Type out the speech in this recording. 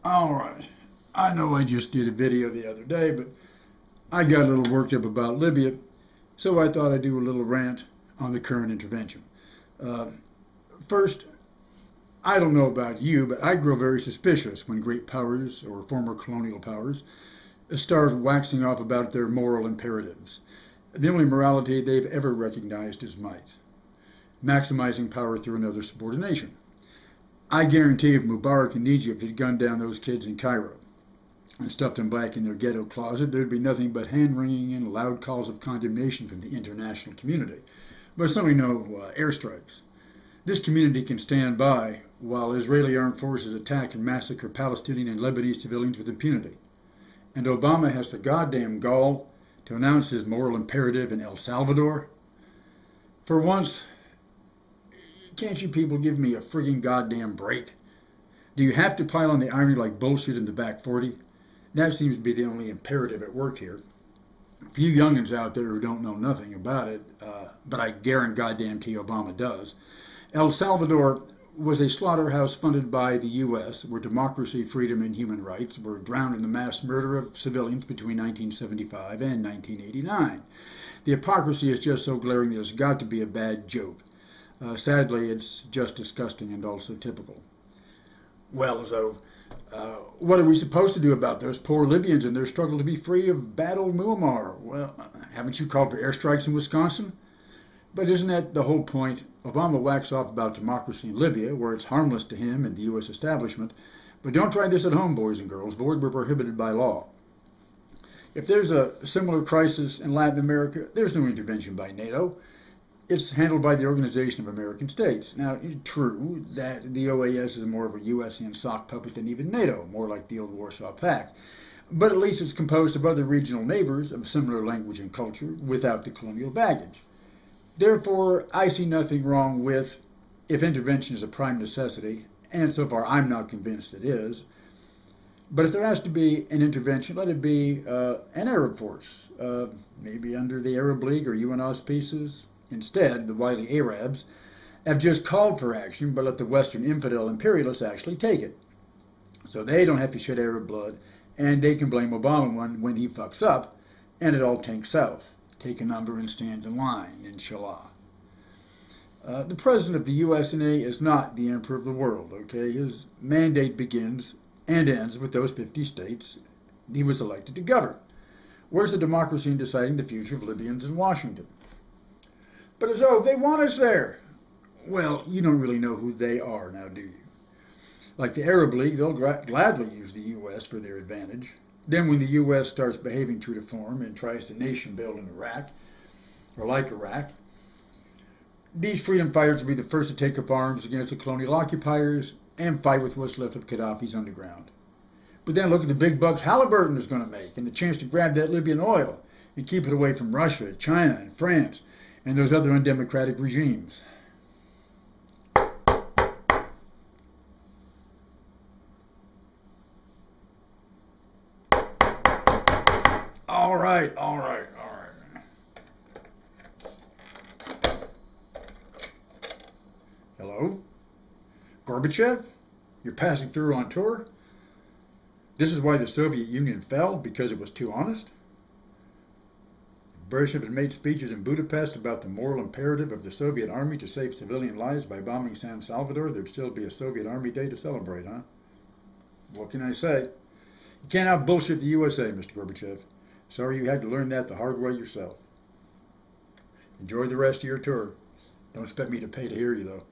All right. I know I just did a video the other day, but I got a little worked up about Libya, so I thought I'd do a little rant on the current intervention. Uh, First, I don't know about you, but I grow very suspicious when great powers or former colonial powers start waxing off about their moral imperatives. The only morality they've ever recognized is might, maximizing power through another's subordination. I guarantee if Mubarak in Egypt had gunned down those kids in Cairo and stuffed them back in their ghetto closet, there'd be nothing but hand-wringing and loud calls of condemnation from the international community. But certainly no airstrikes. This community can stand by while Israeli armed forces attack and massacre Palestinian and Lebanese civilians with impunity. And Obama has the goddamn gall to announce his moral imperative in El Salvador. For once, can't you people give me a frigging goddamn break? Do you have to pile on the irony like bullshit in the back 40? That seems to be the only imperative at work here. A few youngins out there who don't know nothing about it, but I guarantee Obama does. El Salvador was a slaughterhouse funded by the U.S. where democracy, freedom, and human rights were drowned in the mass murder of civilians between 1975 and 1989. The hypocrisy is just so glaring that it's got to be a bad joke. Sadly, it's just disgusting and also typical. Well, so what are we supposed to do about those poor Libyans and their struggle to be free of bad old Muammar? Well, haven't you called for airstrikes in Wisconsin? But isn't that the whole point? Obama whacks off about democracy in Libya, where it's harmless to him and the U.S. establishment. But don't try this at home, boys and girls. Void where prohibited by law. If there's a similar crisis in Latin America, there's no intervention by NATO. It's handled by the Organization of American States. Now, true that the OAS is more of a U.S.-ian sock puppet than even NATO, more like the old Warsaw Pact. But at least it's composed of other regional neighbors of similar language and culture without the colonial baggage. Therefore, I see nothing wrong with, if intervention is a prime necessity, and so far I'm not convinced it is, but if there has to be an intervention, let it be an Arab force, maybe under the Arab League or UN auspices. Instead, the wily Arabs have just called for action, but let the Western infidel imperialists actually take it. So they don't have to shed Arab blood, and they can blame Obama when he fucks up, and it all tanks south. Take a number and stand in line, inshallah. The president of the USA is not the emperor of the world, okay? His mandate begins and ends with those 50 states he was elected to govern. Where's the democracy in deciding the future of Libyans in Washington? But as though they want us there. Well, you don't really know who they are now, do you? Like the Arab League, they'll gladly use the U.S. for their advantage. Then when the U.S. starts behaving true to form and tries to nation build in Iraq, or like Iraq, these freedom fighters will be the first to take up arms against the colonial occupiers and fight with what's left of Gaddafi's underground. But then look at the big bucks Halliburton is going to make and the chance to grab that Libyan oil and keep it away from Russia, China, and France, and those other undemocratic regimes. All right. Hello? Gorbachev? You're passing through on tour? This is why the Soviet Union fell, because it was too honest? Brezhnev had made speeches in Budapest about the moral imperative of the Soviet army to save civilian lives by bombing San Salvador. There'd still be a Soviet Army Day to celebrate, huh? What can I say? You can't out-bullshit the USA, Mr. Gorbachev. Sorry you had to learn that the hard way yourself. Enjoy the rest of your tour. Don't expect me to pay to hear you, though.